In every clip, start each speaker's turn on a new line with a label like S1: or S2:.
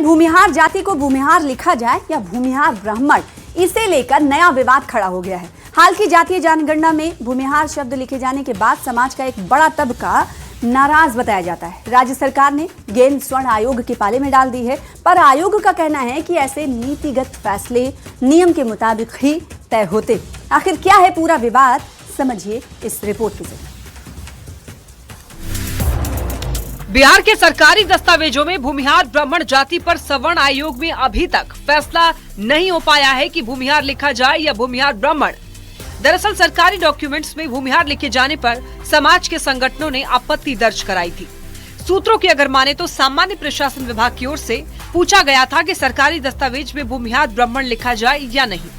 S1: भूमिहार जाति को भूमिहार लिखा जाए या भूमिहार ब्राह्मण, इसे लेकर नया विवाद खड़ा हो गया है। हाल की जातीय जनगणना में भूमिहार शब्द लिखे जाने के बाद समाज का एक बड़ा तबका नाराज बताया जाता है। राज्य सरकार ने गेंद स्वर्ण आयोग के पाले में डाल दी है, पर आयोग का कहना है कि ऐसे नीतिगत फैसले नियम के मुताबिक ही तय होते। आखिर क्या है पूरा विवाद, समझिए इस रिपोर्ट के जरिए।
S2: बिहार के सरकारी दस्तावेजों में भूमिहार ब्राह्मण जाति पर सवर्ण आयोग में अभी तक फैसला नहीं हो पाया है कि भूमिहार लिखा जाए या भूमिहार ब्राह्मण। दरअसल सरकारी डॉक्यूमेंट्स में भूमिहार लिखे जाने पर समाज के संगठनों ने आपत्ति दर्ज कराई थी। सूत्रों की अगर माने तो सामान्य प्रशासन विभाग की ओर से पूछा गया था कि सरकारी दस्तावेज में भूमिहार ब्राह्मण लिखा जाए या नहीं।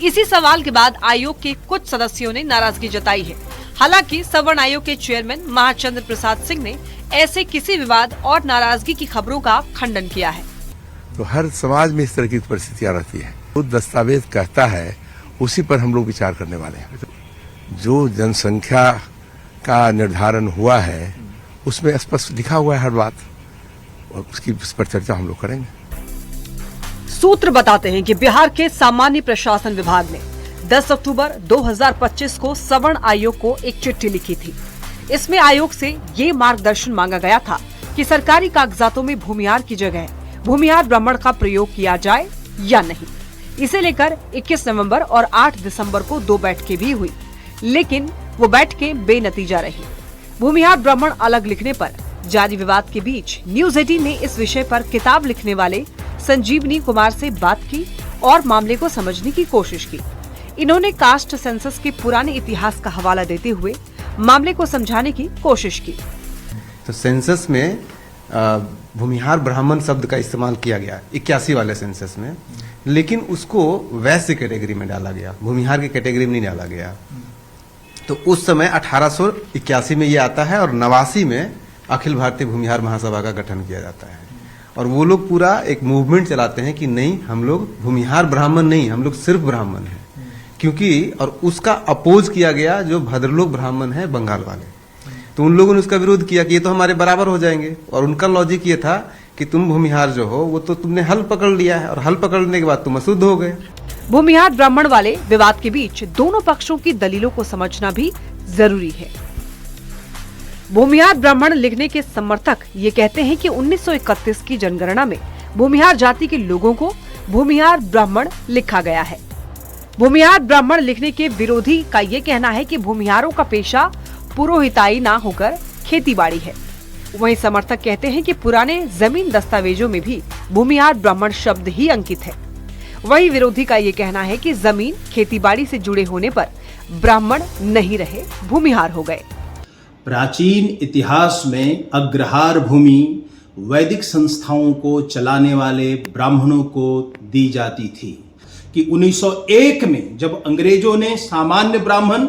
S2: इसी सवाल के बाद आयोग के कुछ सदस्यों ने नाराजगी जताई है। हालांकि सवर्ण आयोग के चेयरमैन महाचंद्र प्रसाद सिंह ने ऐसे किसी विवाद और नाराजगी की खबरों का खंडन किया है।
S3: तो हर समाज में इस तरह की परिस्थितियां रहती है। वो दस्तावेज कहता है उसी पर हम लोग विचार करने वाले हैं। जो जनसंख्या का निर्धारण हुआ है उसमें स्पष्ट लिखा हुआ है हर बात, और उसकी उस पर चर्चा हम लोग करेंगे।
S2: सूत्र बताते हैं कि बिहार के सामान्य प्रशासन विभाग ने 10 अक्टूबर 2025 को सवर्ण आयोग को एक चिट्ठी लिखी थी। इसमें आयोग से ये मार्गदर्शन मांगा गया था कि सरकारी कागजातों में भूमिहार की जगह भूमिहार ब्राह्मण का प्रयोग किया जाए या नहीं। इसे लेकर 21 नवंबर और 8 दिसंबर को 2 बैठकें भी हुई, लेकिन वो बैठकें बेनतीजा रही। भूमिहार ब्राह्मण अलग लिखने पर जारी विवाद के बीच न्यूज 18 ने इस विषय पर किताब लिखने वाले संजीवनी कुमार से बात की और मामले को समझने की कोशिश की। इन्होंने कास्ट सेंसस के पुराने इतिहास का हवाला देते हुए मामले को समझाने की कोशिश की।
S4: तो सेंसस में भूमिहार ब्राह्मण शब्द का इस्तेमाल किया गया 81 वाले सेंसस में, लेकिन उसको वैश्य कैटेगरी में डाला गया, भूमिहार की कैटेगरी में नहीं डाला गया। तो उस समय 1881 में ये आता है और 89 में अखिल भारतीय भूमिहार महासभा का गठन किया जाता है। और वो लोग पूरा एक मूवमेंट चलाते हैं कि नहीं, हम लोग भूमिहार ब्राह्मण नहीं, हम लोग सिर्फ ब्राह्मण हैं। क्योंकि और उसका अपोज किया गया जो भद्रलोक ब्राह्मण है बंगाल वाले, तो उन लोगों ने उसका विरोध किया कि ये तो हमारे बराबर हो जाएंगे। और उनका लॉजिक ये था कि तुम भूमिहार जो हो वो तो तुमने हल पकड़ लिया है, और हल पकड़ने के बाद तुम अशुद्ध हो गए।
S2: भूमिहार ब्राह्मण वाले विवाद के बीच दोनों पक्षों की दलीलों को समझना भी जरूरी है। भूमिहार ब्राह्मण लिखने के समर्थक ये कहते हैं कि 1931 की जनगणना में भूमिहार जाति के लोगों को भूमिहार ब्राह्मण लिखा गया है। भूमिहार ब्राह्मण लिखने के विरोधी का ये कहना है कि भूमिहारों का पेशा पुरोहिताई ना होकर खेतीबाड़ी है। वहीं समर्थक कहते हैं कि पुराने जमीन दस्तावेजों में भी भूमिहार ब्राह्मण शब्द ही अंकित है। वहीं विरोधी का ये कहना है कि जमीन खेतीबाड़ी से जुड़े होने पर ब्राह्मण नहीं रहे, भूमिहार हो गए।
S5: प्राचीन इतिहास में अग्रहार भूमि वैदिक संस्थाओं को चलाने वाले ब्राह्मणों को दी जाती थी कि 1901 में जब अंग्रेजों ने सामान्य ब्राह्मण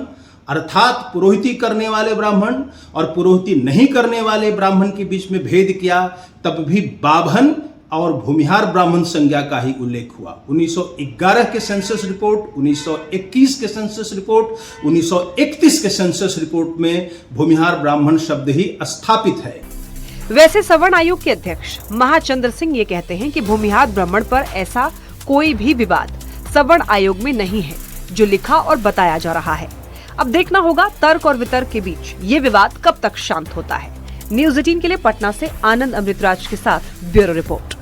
S5: अर्थात पुरोहिती करने वाले ब्राह्मण और पुरोहिती नहीं करने वाले ब्राह्मण के बीच में भेद किया, तब भी बाभन और भूमिहार ब्राह्मण संज्ञा का ही उल्लेख हुआ। 1911 के सेंसस रिपोर्ट, 1921 के सेंसस रिपोर्ट, 1931 के सेंसस रिपोर्ट में भूमिहार ब्राह्मण शब्द ही स्थापित है।
S2: वैसे सवर्ण आयोग के अध्यक्ष महाचंद्र सिंह ये कहते हैं कि भूमिहार ब्राह्मण पर ऐसा कोई भी विवाद सवर्ण आयोग में नहीं है जो लिखा और बताया जा रहा है। अब देखना होगा तर्क और वितर्क के बीच ये विवाद कब तक शांत होता है। न्यूज 18 के लिए पटना से आनंद अमृतराज के साथ ब्यूरो रिपोर्ट।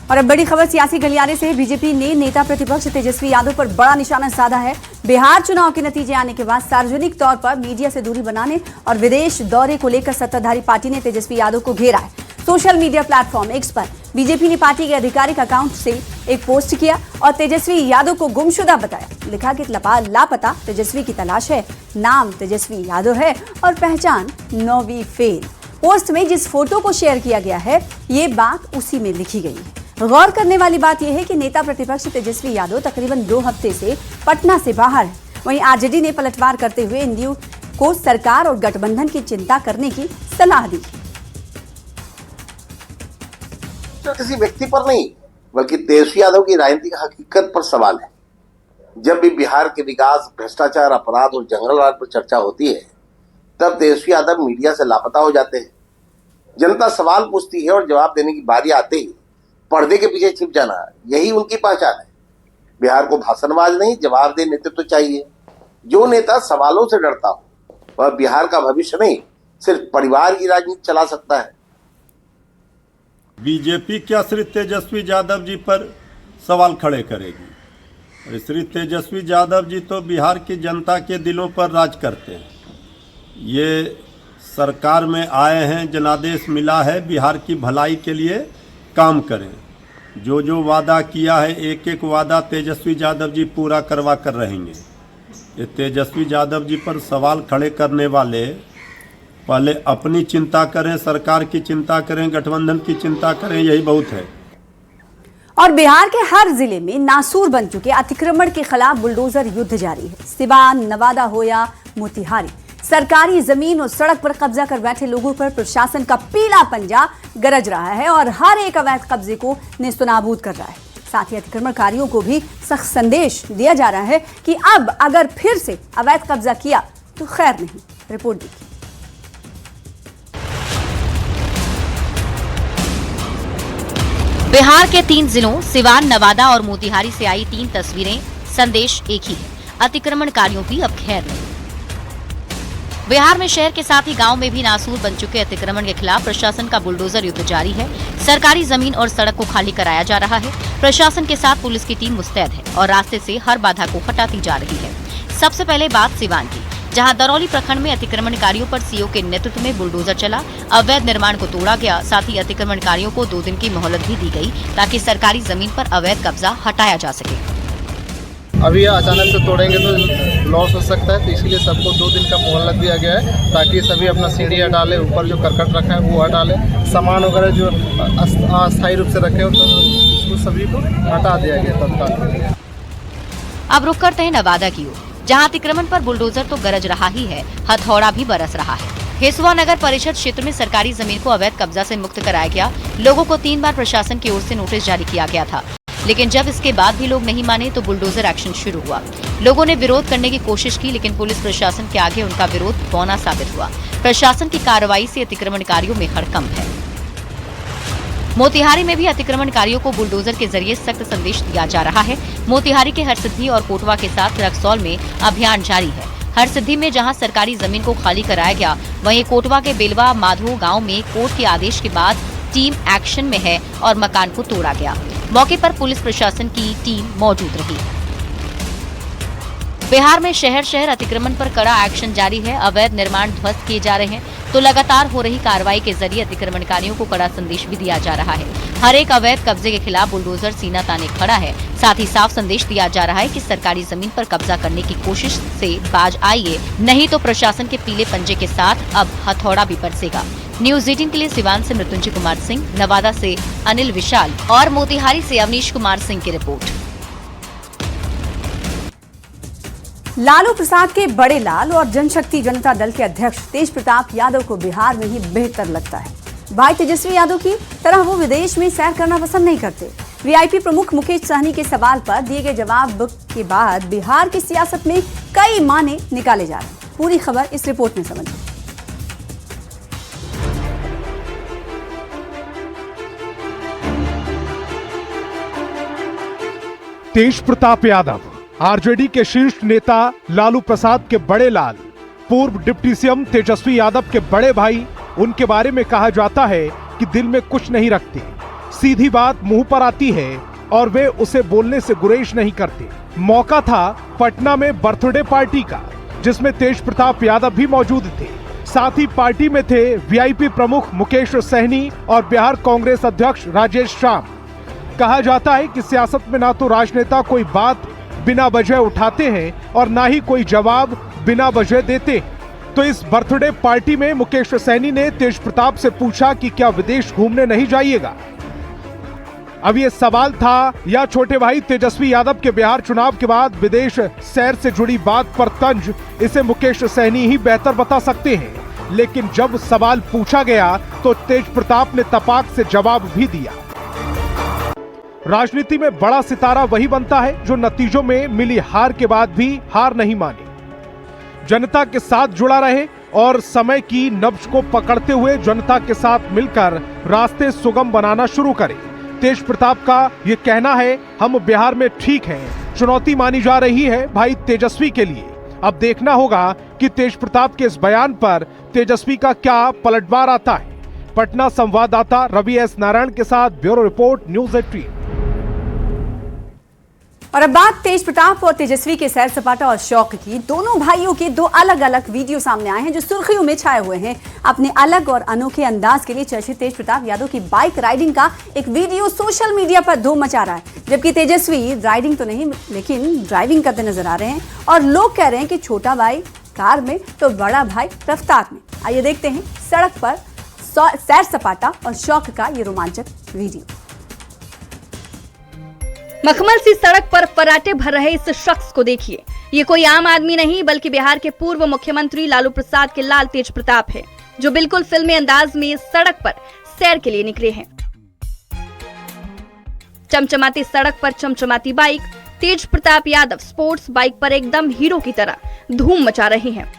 S1: और अब बड़ी खबर सियासी गलियारे से। बीजेपी ने नेता प्रतिपक्ष तेजस्वी यादव पर बड़ा निशाना साधा है। बिहार चुनाव के नतीजे आने के बाद सार्वजनिक तौर पर मीडिया से दूरी बनाने और विदेश दौरे को लेकर सत्ताधारी पार्टी ने तेजस्वी यादव को घेरा है। सोशल मीडिया प्लेटफॉर्म एक्स पर बीजेपी ने पार्टी के आधिकारिक अकाउंट से एक पोस्ट किया और तेजस्वी यादव को गुमशुदा बताया। लिखा कि लापता तेजस्वी की तलाश है, नाम तेजस्वी यादव है और पहचान 9वीं फेल। पोस्ट में जिस फोटो को शेयर किया गया है ये बात उसी में लिखी गई है। गौर करने वाली बात यह है कि नेता प्रतिपक्ष तेजस्वी यादव तकरीबन 2 हफ्ते से पटना से बाहर है। वहीं आरजेडी ने पलटवार करते हुए एनडीयू को सरकार और गठबंधन की चिंता करने की सलाह दी।
S6: तो किसी व्यक्ति पर नहीं बल्कि तेजस्वी यादव की राजनीतिक हकीकत पर सवाल है। जब भी बिहार के विकास, भ्रष्टाचार, अपराध और जंगलराज पर चर्चा होती है तब तेजस्वी यादव मीडिया से लापता हो जाते हैं। जनता सवाल पूछती है और जवाब देने की बारी आते ही पर्दे के पीछे छिप जाना, यही उनकी पहचान है। बिहार को भाषणबाज नहीं, जवाबदेह नेतृत्व चाहिए। जो नेता सवालों से डरता हो वह बिहार का भविष्य नहीं, सिर्फ परिवार की राजनीति चला सकता है।
S7: बीजेपी क्या श्री तेजस्वी यादव जी पर सवाल खड़े करेगी? श्री तेजस्वी यादव जी तो बिहार की जनता के दिलों पर राज करते हैं। ये सरकार में आए हैं, जनादेश मिला है बिहार की भलाई के लिए काम करें। जो जो वादा किया है एक एक वादा तेजस्वी यादव जी पूरा करवा कर रहेंगे। ये तेजस्वी यादव जी पर सवाल खड़े करने वाले पहले अपनी चिंता करें, सरकार की चिंता करें, गठबंधन की चिंता करें, यही बहुत है।
S1: और बिहार के हर जिले में नासूर बन चुके अतिक्रमण के खिलाफ बुलडोजर युद्ध जारी है। सिवान, नवादा हो या मोतिहारी, सरकारी जमीन और सड़क पर कब्जा कर बैठे लोगों पर प्रशासन का पीला पंजा गरज रहा है और हर एक अवैध कब्जे को नेस्तनाबूद कर रहा है। साथ ही अतिक्रमणकारियों को भी सख्त संदेश दिया जा रहा है कि अब अगर फिर से अवैध कब्जा किया तो खैर नहीं। रिपोर्ट देखिए।
S8: बिहार के 3 जिलों सिवान, नवादा और मोतिहारी से आई 3 तस्वीरें, संदेश एक ही है, अतिक्रमणकारियों की अब खैर नहीं। बिहार में शहर के साथ ही गांव में भी नासूर बन चुके अतिक्रमण के खिलाफ प्रशासन का बुलडोजर युद्ध जारी है। सरकारी जमीन और सड़क को खाली कराया जा रहा है। प्रशासन के साथ पुलिस की टीम मुस्तैद है और रास्ते से हर बाधा को हटाती जा रही है। सबसे पहले बात सिवान की, जहां दरौली प्रखंड में अतिक्रमणकारियों पर सीओ के नेतृत्व में बुलडोजर चला। अवैध निर्माण को तोड़ा गया। साथ ही अतिक्रमणकारियों को 2 दिन की मोहलत भी दी गई ताकि सरकारी जमीन पर अवैध कब्जा हटाया जा सके।
S9: अभी अचानक से तोड़ेंगे तो लॉस हो सकता है, तो इसीलिए सबको 2 दिन का मोहलत दिया गया है ताकि सभी अपना सीढ़ी हटा ले, ऊपर जो करकट रखा है वो हटा ले, सामान वगैरह जो अस्थायी रूप से रखे हो तो उसको सभी को हटा दिया गया तत्काल।
S8: अब रुक करते हैं नवादा की ओर, जहां अतिक्रमण पर बुलडोजर तो गरज रहा ही है, हथौड़ा भी बरस रहा है। हिसुआ नगर परिषद क्षेत्र में सरकारी जमीन को अवैध कब्जा से मुक्त कराया गया। लोगों को 3 बार प्रशासन की ओर से नोटिस जारी किया गया था, लेकिन जब इसके बाद भी लोग नहीं माने तो बुलडोजर एक्शन शुरू हुआ। लोगों ने विरोध करने की कोशिश की, लेकिन पुलिस प्रशासन के आगे उनका विरोध बौना साबित हुआ। प्रशासन की कार्रवाई से अतिक्रमणकारियों में हड़कंप है। मोतिहारी में भी अतिक्रमणकारियों को बुलडोजर के जरिए सख्त संदेश दिया जा रहा है। मोतिहारी के हरसिद्धि और कोटवा के साथ रक्सौल में अभियान जारी है। हरसिद्धि में जहां सरकारी जमीन को खाली कराया गया, वहीं कोटवा के बेलवा माधो गांव में कोर्ट के आदेश के बाद टीम एक्शन में है और मकान को तोड़ा गया। मौके पर पुलिस प्रशासन की टीम मौजूद रही। बिहार में शहर शहर अतिक्रमण पर कड़ा एक्शन जारी है। अवैध निर्माण ध्वस्त किए जा रहे हैं, तो लगातार हो रही कार्रवाई के जरिए अतिक्रमणकारियों को कड़ा संदेश भी दिया जा रहा है। हर एक अवैध कब्जे के खिलाफ बुलडोजर सीना ताने खड़ा है। साथ ही साफ संदेश दिया जा रहा है कि सरकारी जमीन पर कब्जा करने की कोशिश से बाज आइए, नहीं तो प्रशासन के पीले पंजे के साथ अब हथौड़ा भी बरसेगा। न्यूज 18 के लिए सिवान से मृत्युंजय कुमार सिंह, नवादा से अनिल विशाल और मोतिहारी से अवनीश कुमार सिंह की रिपोर्ट।
S1: लालू प्रसाद के बड़े लाल और जनशक्ति जनता दल के अध्यक्ष तेज प्रताप यादव को बिहार में ही बेहतर लगता है। भाई तेजस्वी यादव की तरह वो विदेश में सैर करना पसंद नहीं करते। वीआईपी प्रमुख मुकेश सहनी के सवाल पर दिए गए जवाब के बाद बिहार की सियासत में कई माने निकाले जा रहे हैं। पूरी खबर इस रिपोर्ट में समझिए।
S10: तेज प्रताप यादव आरजेडी के शीर्ष नेता लालू प्रसाद के बड़े लाल, पूर्व डिप्टी सीएम तेजस्वी यादव के बड़े भाई। उनके बारे में कहा जाता है कि दिल में कुछ नहीं रखते, सीधी बात मुंह पर आती है और वे उसे बोलने से गुरेज नहीं करते। मौका था पटना में बर्थडे पार्टी का, जिसमें तेज प्रताप यादव भी मौजूद थे। साथ ही पार्टी में थे वीआईपी प्रमुख मुकेश सहनी और बिहार कांग्रेस अध्यक्ष राजेश श्याम। कहा जाता है कि सियासत में ना तो राजनेता कोई बात बिना वजह उठाते हैं और ना ही कोई जवाब बिना वजह देते हैं। तो इस बर्थडे पार्टी में मुकेश सहनी ने तेज प्रताप से पूछा कि क्या विदेश घूमने नहीं जाइएगा। अब ये सवाल था या छोटे भाई तेजस्वी यादव के बिहार चुनाव के बाद विदेश सैर से जुड़ी बात पर तंज, इसे मुकेश सहनी ही बेहतर बता सकते हैं। लेकिन जब सवाल पूछा गया तो तेज प्रताप ने तपाक से जवाब भी दिया। राजनीति में बड़ा सितारा वही बनता है जो नतीजों में मिली हार के बाद भी हार नहीं माने, जनता के साथ जुड़ा रहे और समय की नब्ज को पकड़ते हुए जनता के साथ मिलकर रास्ते सुगम बनाना शुरू करें। तेज प्रताप का ये कहना है, हम बिहार में ठीक हैं। चुनौती मानी जा रही है भाई तेजस्वी के लिए। अब देखना होगा कि तेज प्रताप के इस बयान पर तेजस्वी का क्या पलटवार आता है। पटना संवाददाता रवि एस नारायण के साथ ब्यूरो रिपोर्ट, न्यूज़ 18।
S1: और अब बात तेज प्रताप और तेजस्वी के सैर सपाटा और शौक की। दोनों भाइयों के दो अलग अलग वीडियो सामने आए हैं जो सुर्खियों में छाए हुए हैं। अपने अलग और अनोखे अंदाज के लिए चर्चित तेज प्रताप यादव की बाइक राइडिंग का एक वीडियो सोशल मीडिया पर धूम मचा रहा है, जबकि तेजस्वी राइडिंग तो नहीं लेकिन ड्राइविंग करते नजर आ रहे हैं। और लोग कह रहे हैं कि छोटा भाई कार में तो बड़ा भाई रफ्तार में। आइए देखते हैं सड़क पर सैर सपाटा और शौक का ये रोमांचक वीडियो।
S11: मखमल सी सड़क पर फर्राटे भर रहे इस शख्स को देखिए। ये कोई आम आदमी नहीं बल्कि बिहार के पूर्व मुख्यमंत्री लालू प्रसाद के लाल तेज प्रताप है, जो बिल्कुल फिल्मी अंदाज में सड़क पर सैर के लिए निकले हैं। चमचमाती सड़क पर चमचमाती बाइक, तेज प्रताप यादव स्पोर्ट्स बाइक पर एकदम हीरो की तरह धूम मचा रहे हैं,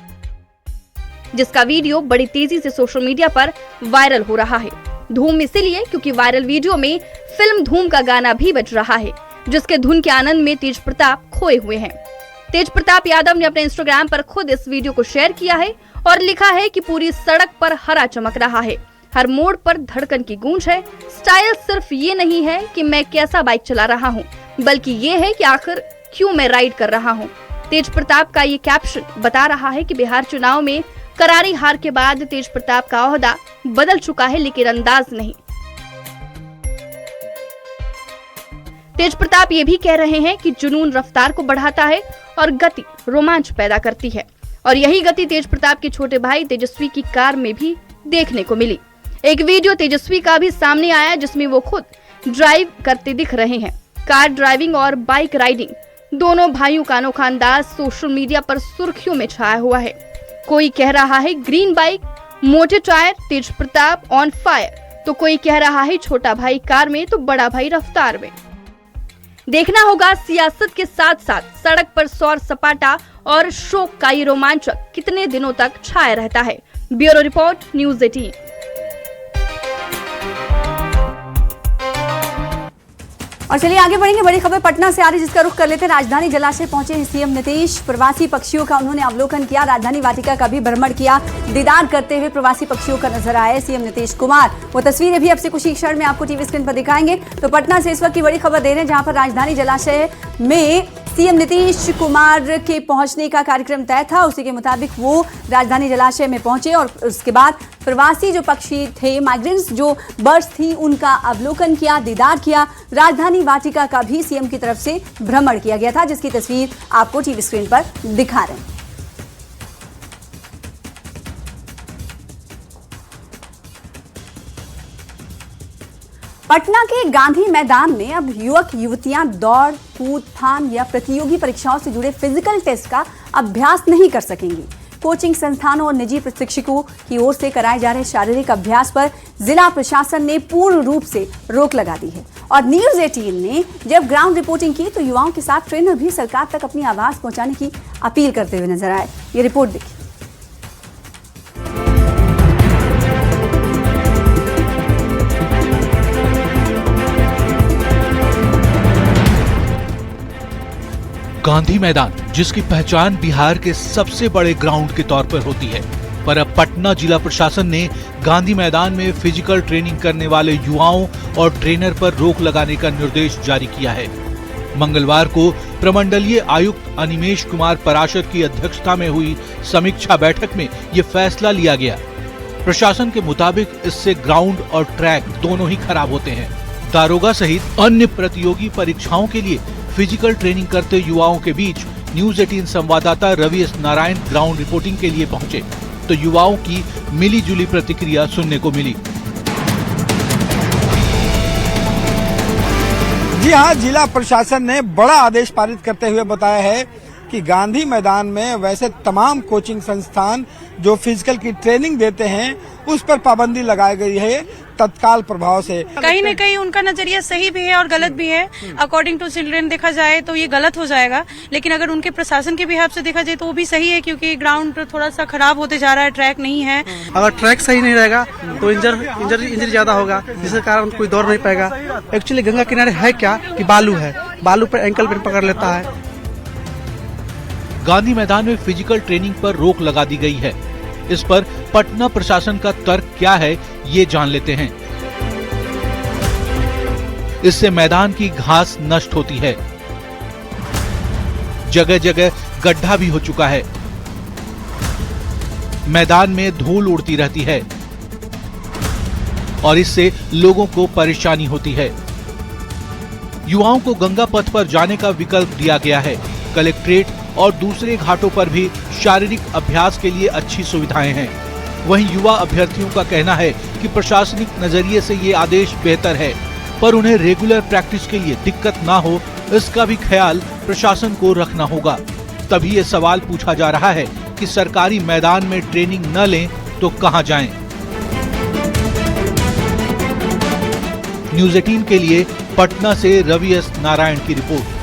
S11: जिसका वीडियो बड़ी तेजी से सोशल मीडिया पर वायरल हो रहा है। धूम इसीलिए क्योंकि वायरल वीडियो में फिल्म धूम का गाना भी बज रहा है, जिसके धुन के आनंद में तेज प्रताप खोए हुए हैं। तेज प्रताप यादव ने अपने इंस्टाग्राम पर खुद इस वीडियो को शेयर किया है और लिखा है कि पूरी सड़क पर हरा चमक रहा है, हर मोड़ पर धड़कन की गूंज है। स्टाइल सिर्फ ये नहीं है कि मैं कैसा बाइक चला रहा हूँ, बल्कि ये है कि आखिर क्यों मैं राइड कर रहा हूँ। तेज प्रताप का ये कैप्शन बता रहा है कि बिहार चुनाव में करारी हार के बाद तेज प्रताप का ओहदा बदल चुका है, लेकिन अंदाज नहीं। तेज प्रताप ये भी कह रहे हैं कि जुनून रफ्तार को बढ़ाता है और गति रोमांच पैदा करती है, और यही गति तेज प्रताप के छोटे भाई तेजस्वी की कार में भी देखने को मिली। एक वीडियो तेजस्वी का भी सामने आया जिसमें वो खुद ड्राइव करते दिख रहे हैं। कार ड्राइविंग और बाइक राइडिंग दोनों भाइयों का अनोखा अंदाज सोशल मीडिया पर सुर्खियों में छाया हुआ है। कोई कह रहा है ग्रीन बाइक, मोटे tyre, Tej Pratap on fire, तो कोई कह रहा है छोटा भाई कार में तो बड़ा भाई रफ्तार में। देखना होगा सियासत के साथ साथ सड़क पर सौर सपाटा और शोक का ये रोमांचक कितने दिनों तक छाया रहता है। Bureau report, news 18।
S1: और चलिए आगे बढ़ेंगे। बड़ी खबर पटना से आ रही जिसका रुख कर लेते हैं। राजधानी जलाशय पहुंचे हैं सीएम नीतीश। प्रवासी पक्षियों का उन्होंने अवलोकन किया, राजधानी वाटिका का भी भ्रमण किया। दीदार करते हुए प्रवासी पक्षियों का नजर आए सीएम नीतीश कुमार। वो तस्वीरें भी अब से कुछ ही क्षण में आपको टीवी स्क्रीन पर दिखाएंगे। तो पटना से इस वक्त की बड़ी खबर दे रहे हैं, जहां पर राजधानी जलाशय में सीएम नीतीश कुमार के पहुंचने का कार्यक्रम तय था। उसी के मुताबिक वो राजधानी जलाशय में पहुंचे और उसके बाद प्रवासी जो पक्षी थे, माइग्रेंट्स जो बर्ड्स थी, उनका अवलोकन किया, दीदार किया। राजधानी वाटिका का भी सीएम की तरफ से भ्रमण किया गया था, जिसकी तस्वीर आपको टीवी स्क्रीन पर दिखा रहे हैं। पटना के गांधी मैदान में अब युवक युवतियां दौड़, कूद, फान या प्रतियोगी परीक्षाओं से जुड़े फिजिकल टेस्ट का अभ्यास नहीं कर सकेंगी। कोचिंग संस्थानों और निजी प्रशिक्षकों की ओर से कराए जा रहे शारीरिक अभ्यास पर जिला प्रशासन ने पूर्ण रूप से रोक लगा दी है। और न्यूज़ 18 ने जब ग्राउंड रिपोर्टिंग की तो युवाओं के साथ ट्रेनर भी सरकार तक अपनी आवाज पहुंचाने की अपील करते हुए नजर आए। ये रिपोर्ट देखिए।
S12: गांधी मैदान, जिसकी पहचान बिहार के सबसे बड़े ग्राउंड के तौर पर होती है, पर अब पटना जिला प्रशासन ने गांधी मैदान में फिजिकल ट्रेनिंग करने वाले युवाओं और ट्रेनर पर रोक लगाने का निर्देश जारी किया है। मंगलवार को प्रमंडलीय आयुक्त अनिमेश कुमार पराशर की अध्यक्षता में हुई समीक्षा बैठक में ये फैसला लिया गया। प्रशासन के मुताबिक इससे ग्राउंड और ट्रैक दोनों ही खराब होते हैं। दारोगा सहित अन्य प्रतियोगी परीक्षाओं के लिए फिजिकल ट्रेनिंग करते युवाओं के बीच न्यूज़ 18 संवाददाता Ravi S Narayan ground reporting के लिए पहुंचे तो युवाओं की मिली जुली प्रतिक्रिया सुनने को मिली।
S13: जी हाँ, जिला प्रशासन ने बड़ा आदेश पारित करते हुए बताया है कि गांधी मैदान में वैसे तमाम कोचिंग संस्थान जो फिजिकल की ट्रेनिंग देते हैं उस पर पाबंदी लगाई गई है तत्काल प्रभाव से।
S14: कहीं न कहीं उनका नजरिया सही भी है और गलत भी है। अकॉर्डिंग टू चिल्ड्रेन देखा जाए तो ये गलत हो जाएगा, लेकिन अगर उनके प्रशासन के बिहाफ से देखा जाए तो वो भी सही है, क्योंकि ग्राउंड थोड़ा सा खराब होते जा रहा है, ट्रैक नहीं है।
S15: अगर ट्रैक सही नहीं रहेगा तो इंजरी ज्यादा होगा, जिसके कारण कोई दौड़ नहीं पाएगा। एक्चुअली गंगा किनारे है क्या कि बालू है, बालू पर एंकल पेन पकड़ लेता है।
S12: गांधी मैदान में फिजिकल ट्रेनिंग पर रोक लगा दी गई है। इस पर पटना प्रशासन का तर्क क्या है, ये जान लेते हैं। इससे मैदान की घास नष्ट होती है, जगह जगह गड्ढा भी हो चुका है, मैदान में धूल उड़ती रहती है और इससे लोगों को परेशानी होती है। युवाओं को गंगा पथ पर जाने का विकल्प दिया गया है। कलेक्ट्रेट और दूसरे घाटों पर भी शारीरिक अभ्यास के लिए अच्छी सुविधाएं हैं। वहीं युवा अभ्यर्थियों का कहना है कि प्रशासनिक नजरिए से ये आदेश बेहतर है, पर उन्हें रेगुलर प्रैक्टिस के लिए दिक्कत ना हो, इसका भी ख्याल प्रशासन को रखना होगा। तभी ये सवाल पूछा जा रहा है कि सरकारी मैदान में ट्रेनिंग न लें तो कहां जाएं? न्यूज़ 18 के लिए पटना से रवि एस नारायण की रिपोर्ट।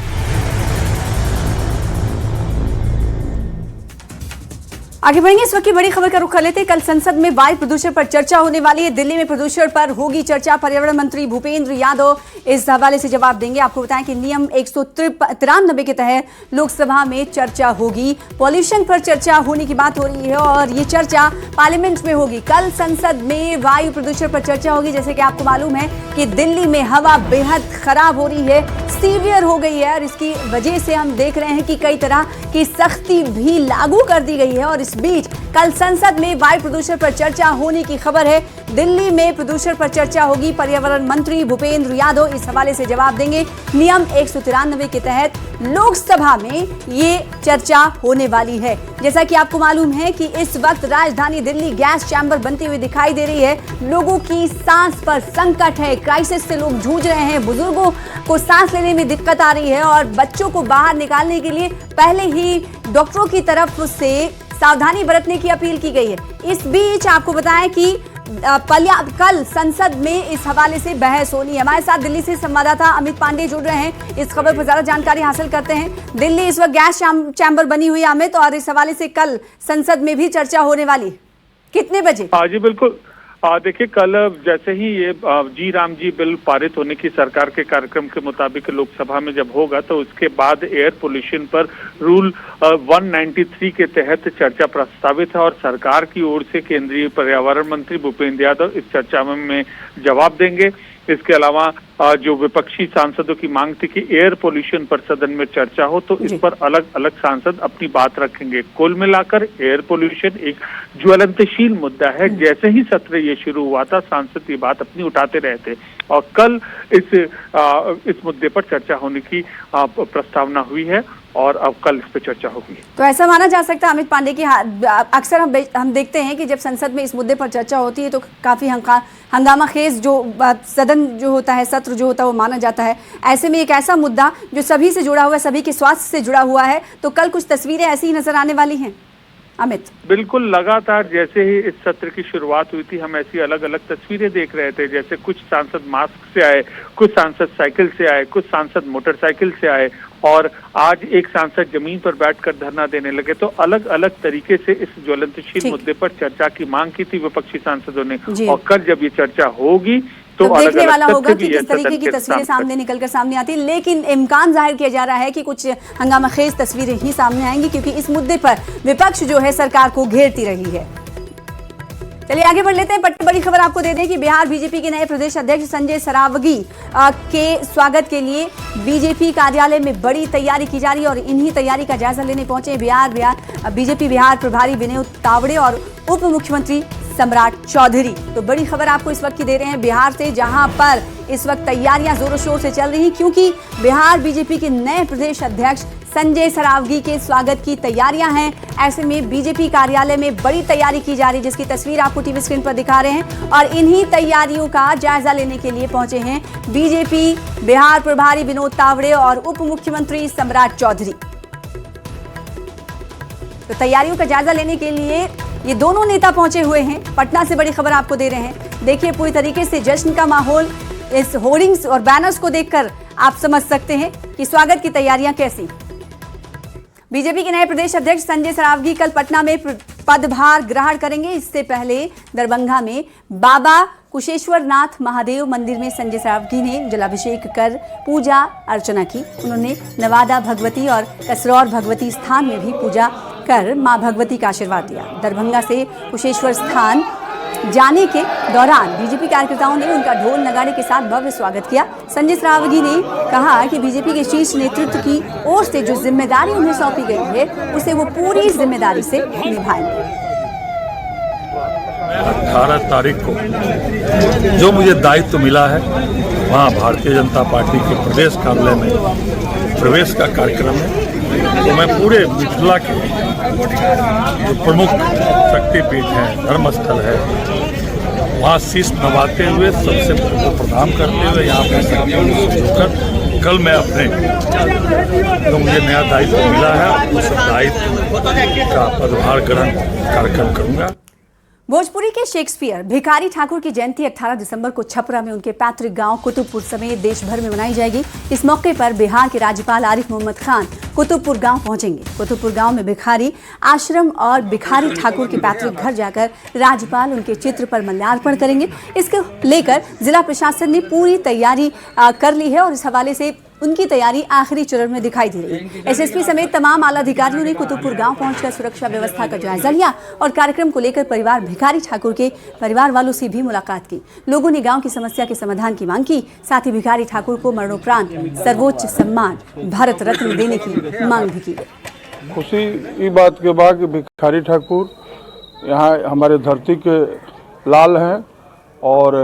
S1: आगे बढ़ेंगे, इस वक्त की बड़ी खबर का रुख कर लेते हैं। कल संसद में वायु प्रदूषण पर चर्चा होने वाली है। दिल्ली में प्रदूषण पर होगी चर्चा। पर्यावरण मंत्री भूपेंद्र यादव इस हवाले से जवाब देंगे। आपको बताएं कि नियम 193 के तहत लोकसभा में चर्चा होगी। पॉल्यूशन पर चर्चा होने की बात हो रही है और ये चर्चा पार्लियामेंट में होगी। कल संसद में वायु प्रदूषण पर चर्चा होगी। जैसे कि आपको मालूम है कि दिल्ली में हवा बेहद खराब हो रही है, सीवियर हो गई है और इसकी वजह से हम देख रहे हैं कि कई तरह की सख्ती भी लागू कर दी गई है। और इस बीच कल संसद में वायु प्रदूषण पर चर्चा होने की खबर है। दिल्ली में प्रदूषण पर चर्चा होगी। पर्यावरण मंत्री भूपेंद्र यादव इस हवाले से जवाब देंगे। नियम 193 के तहत लोकसभा में ये चर्चा होने वाली है। जैसा कि आपको मालूम है कि इस वक्त राजधानी दिल्ली गैस चैम्बर बनती हुई दिखाई दे रही है। लोगों की सांस पर संकट है, क्राइसिस से लोग जूझ रहे हैं। बुजुर्गों को सांस लेने में दिक्कत आ रही है और बच्चों को बाहर निकालने के लिए पहले ही डॉक्टरों की तरफ से सावधानी बरतने की अपील की गई है। इस बीच आपको बताएं कि कल संसद में इस हवाले से बहस होनी है। हमारे साथ दिल्ली से संवाददाता अमित पांडे जुड़ रहे हैं, इस खबर पर ज्यादा जानकारी हासिल करते हैं। दिल्ली इस वक्त गैस चैम्बर बनी हुई है अमित, और इस हवाले से कल संसद में भी चर्चा होने वाली, कितने बजे?
S16: हाँ जी बिल्कुल। देखिए कल जैसे ही ये जी राम जी बिल पारित होने की सरकार के कार्यक्रम के मुताबिक लोकसभा में जब होगा तो उसके बाद एयर पोल्यूशन पर रूल 193 के तहत चर्चा प्रस्तावित है और सरकार की ओर से केंद्रीय पर्यावरण मंत्री भूपेंद्र यादव इस चर्चा में जवाब देंगे। इसके अलावा जो विपक्षी सांसदों की मांग थी कि एयर पोल्यूशन पर सदन में चर्चा हो, तो इस पर अलग अलग सांसद अपनी बात रखेंगे। कुल मिलाकर एयर पोल्यूशन एक ज्वलंतशील मुद्दा है। जैसे ही सत्र ये शुरू हुआ था सांसद ये बात अपनी उठाते रहे थे और कल इस मुद्दे पर चर्चा होने की प्रस्तावना हुई है और अब कल इस पर चर्चा होगी।
S1: तो ऐसा माना जा सकता है अमित पांडे की अक्सर हम देखते हैं कि जब संसद में इस मुद्दे पर चर्चा होती है तो काफी हंगामा खेज जो सदन जो होता है, सत्र जो होता है वो माना जाता है। ऐसे में एक ऐसा मुद्दा जो सभी से जुड़ा हुआ है, सभी के स्वास्थ्य से जुड़ा हुआ है, तो कल कुछ तस्वीरें ऐसी ही नजर आने वाली हैं अमित?
S16: बिल्कुल, लगातार जैसे ही इस सत्र की शुरुआत हुई थी हम ऐसी अलग अलग तस्वीरें देख रहे थे। जैसे कुछ सांसद मास्क से आए, कुछ सांसद साइकिल से आए, कुछ सांसद मोटरसाइकिल से आए और आज एक सांसद जमीन पर बैठकर धरना देने लगे। तो अलग अलग तरीके से इस ज्वलंतशील मुद्दे पर चर्चा की मांग की थी विपक्षी सांसदों ने और कल जब ये चर्चा होगी तो
S1: देखने वाला होगा कि किस तरीके की तस्वीरें सामने निकलकर सामने आती है। लेकिन इम्कान जाहिर किया जा रहा है कि कुछ हंगामा खेज तस्वीरें ही सामने आएंगी, क्योंकि इस मुद्दे पर विपक्ष जो है सरकार को घेरती रही है। चलिए आगे बढ़ लेते हैं। बड़ी खबर आपको दे दें कि बिहार बीजेपी के नए प्रदेश अध्यक्ष संजय सरावगी के स्वागत के लिए बीजेपी कार्यालय में बड़ी तैयारी की जा रही है और इन्हीं तैयारी का जायजा लेने पहुंचे बीजेपी बिहार प्रभारी विनोद तावड़े और उप मुख्यमंत्री सम्राट चौधरी। तो बड़ी खबर आपको इस वक्त की दे रहे हैं बिहार से, जहां पर इस वक्त तैयारियां जोरों शोर से चल रही हैं, क्योंकि बिहार बीजेपी के नए प्रदेश अध्यक्ष संजय सरावगी के स्वागत की तैयारियां हैं। ऐसे में बीजेपी कार्यालय में बड़ी तैयारी की जा रही है, जिसकी तस्वीर आपको टीवी स्क्रीन पर दिखा रहे हैं और इन्हीं तैयारियों का जायजा लेने के लिए पहुंचे हैं बीजेपी बिहार प्रभारी विनोद तावड़े और उप मुख्यमंत्री सम्राट चौधरी। तो तैयारियों का जायजा लेने के लिए ये दोनों नेता पहुंचे हुए हैं। पटना से बड़ी खबर आपको दे रहे हैं। देखिए पूरी तरीके से जश्न का माहौल, इस होर्डिंग्स और बैनर्स को देखकर आप समझ सकते हैं कि स्वागत की तैयारियां कैसी। बीजेपी के नए प्रदेश अध्यक्ष संजय सरावगी कल पटना में पदभार ग्रहण करेंगे। इससे पहले दरभंगा में बाबा कुशेश्वरनाथ महादेव मंदिर में संजय सरावगी ने जलाभिषेक कर पूजा अर्चना की। उन्होंने नवादा भगवती और कसरौर भगवती स्थान में भी पूजा कर मां भगवती का आशीर्वाद दिया। दरभंगा से कुशेश्वर स्थान जाने के दौरान बीजेपी कार्यकर्ताओं ने उनका ढोल नगाड़े के साथ भव्य स्वागत किया। संजय सरावगी ने कहा कि बीजेपी के शीर्ष नेतृत्व की ओर से जो जिम्मेदारी उन्हें सौंपी गई है उसे वो पूरी जिम्मेदारी से निभाएंगे।
S17: 18 तारीख को जो मुझे दायित्व मिला है वहाँ भारतीय जनता पार्टी के प्रदेश कार्यालय में प्रवेश का कार्यक्रम है। तो मैं पूरे मिथिला के जो प्रमुख शक्तिपीठ हैं, धर्मस्थल है, वहाँ शीश नवाते हुए सबसे प्रणाम करते हुए यहाँ पे होकर कल मैं अपने जो मुझे नया दायित्व मिला है उस दायित्व का पदभार ग्रहण कार्यक्रम करूँगा।
S1: भोजपुरी के शेक्सपियर भिखारी ठाकुर की जयंती 18 दिसंबर को छपरा में उनके पैतृक गांव कुतुबपुर समेत देश भर में मनाई जाएगी। इस मौके पर बिहार के राज्यपाल आरिफ मोहम्मद खान कुतुबपुर गांव पहुंचेंगे। कुतुबपुर गांव में भिखारी आश्रम और भिखारी ठाकुर के पैतृक घर जाकर राज्यपाल उनके चित्र पर माल्यार्पण करेंगे। इसको लेकर जिला प्रशासन ने पूरी तैयारी कर ली है और इस हवाले से उनकी तैयारी आखिरी चरण में दिखाई दे रही है। एसएसपी समेत तमाम आला अधिकारियों ने कुतुबपुर गांव पहुंचकर सुरक्षा व्यवस्था का जायजा लिया और कार्यक्रम को लेकर परिवार भिखारी ठाकुर के परिवार वालों से भी मुलाकात की। लोगों ने गांव की समस्या के समाधान की मांग की। साथ ही भिखारी ठाकुर को मरणोपरांत सर्वोच्च सम्मान भारत रत्न देने की मांग भी की।
S18: खुशी ये बात के बाद कि भिखारी ठाकुर यहाँ हमारे धरती के लाल हैं और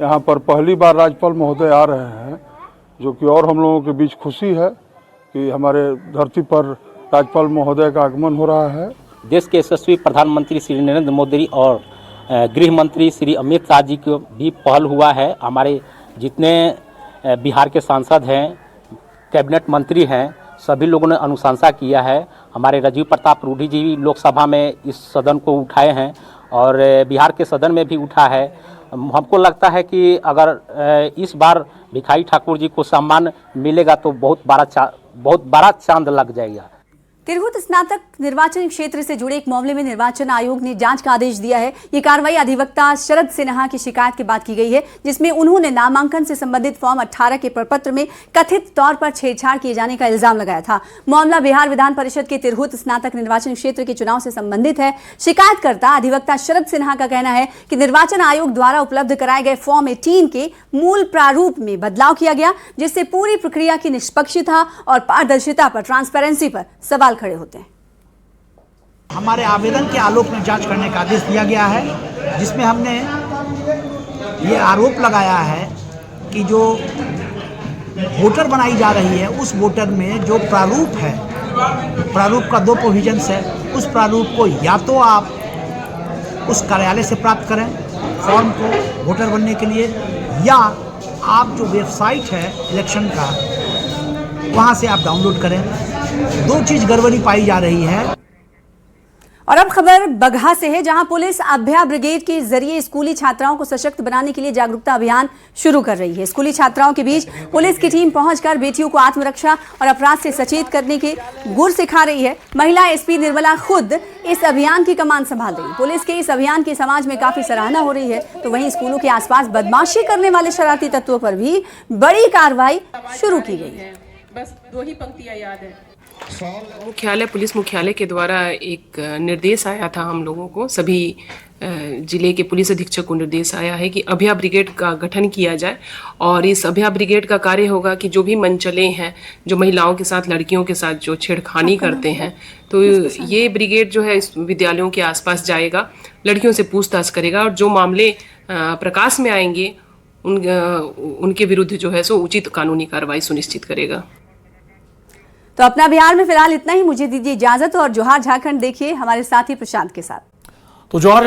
S18: यहाँ पर पहली बार राज्यपाल महोदय आ रहे हैं, जो कि और हम लोगों के बीच खुशी है कि हमारे धरती पर राज्यपाल महोदय का आगमन हो रहा है।
S19: देश के यशस्वी प्रधानमंत्री श्री नरेंद्र मोदी और गृह मंत्री श्री अमित शाह जी को भी पहल हुआ है। हमारे जितने बिहार के सांसद हैं, कैबिनेट मंत्री हैं, सभी लोगों ने अनुशंसा किया है। हमारे राजीव प्रताप रूडी जी भी लोकसभा में इस सदन को उठाए हैं और बिहार के सदन में भी उठा है। हमको लगता है कि अगर इस बार भिखारी ठाकुर जी को सम्मान मिलेगा तो बहुत बड़ा चांद लग जाएगा।
S1: तिरहुत स्नातक निर्वाचन क्षेत्र से जुड़े एक मामले में निर्वाचन आयोग ने जांच का आदेश दिया है। ये कार्रवाई अधिवक्ता शरद सिन्हा की शिकायत के बाद की गई है, जिसमें उन्होंने नामांकन से संबंधित फॉर्म 18 के प्रपत्र में कथित तौर पर छेड़छाड़ किए जाने का इल्जाम लगाया था। मामला बिहार विधान परिषद के तिरहुत स्नातक निर्वाचन क्षेत्र के चुनाव से संबंधित है। शिकायतकर्ता अधिवक्ता शरद सिन्हा का कहना है कि निर्वाचन आयोग द्वारा उपलब्ध कराए गए फॉर्म 18 के मूल प्रारूप में बदलाव किया गया, जिससे पूरी प्रक्रिया की निष्पक्षता और पारदर्शिता पर, ट्रांसपेरेंसी पर सवाल खड़े होते हैं।
S20: हमारे आवेदन के आलोक में जांच करने का आदेश दिया गया है, जिसमें हमने ये आरोप लगाया है कि जो वोटर बनाई जा रही है उस वोटर में जो प्रारूप है, प्रारूप का 2 प्रोविजंस है, उस प्रारूप को या तो आप उस कार्यालय से प्राप्त करें फॉर्म को वोटर बनने के लिए, या आप जो वेबसाइट है इलेक्शन का वहाँ से आप डाउनलोड करें। 2 चीज़ गड़बड़ी पाई जा रही है।
S1: और अब खबर बगहा से है, जहां पुलिस अभया ब्रिगेड के जरिए स्कूली छात्राओं को सशक्त बनाने के लिए जागरूकता अभियान शुरू कर रही है। स्कूली छात्राओं के बीच पुलिस की टीम पहुंचकर बेटियों को आत्मरक्षा और अपराध से सचेत करने के गुर सिखा रही है। महिला एसपी निर्मला खुद इस अभियान की कमान संभाल रही है। पुलिस के इस अभियान की समाज में काफी सराहना हो रही है। तो वहीं स्कूलों के आसपास बदमाशी करने वाले शरारती तत्वों पर भी बड़ी कार्रवाई शुरू की गई है।
S21: बस 2 ही पंक्तियां याद है। मुख्यालय, पुलिस मुख्यालय के द्वारा एक निर्देश आया था हम लोगों को, सभी जिले के पुलिस अधीक्षक को निर्देश आया है कि अभया ब्रिगेड का गठन किया जाए। और इस अभया ब्रिगेड का कार्य होगा कि जो भी मनचले हैं, जो महिलाओं के साथ, लड़कियों के साथ जो छेड़खानी करते हैं, तो ये ब्रिगेड जो है इस विद्यालयों के आसपास जाएगा, लड़कियों से पूछताछ करेगा और जो मामले प्रकाश में आएंगे उनके विरुद्ध जो है सो उचित कानूनी कार्रवाई सुनिश्चित करेगा।
S1: तो अपना बिहार में फिलहाल इतना ही। मुझे दीजिए इजाजत और जोहार झारखंड देखिए हमारे साथी प्रशांत के साथ।
S22: तो जोहार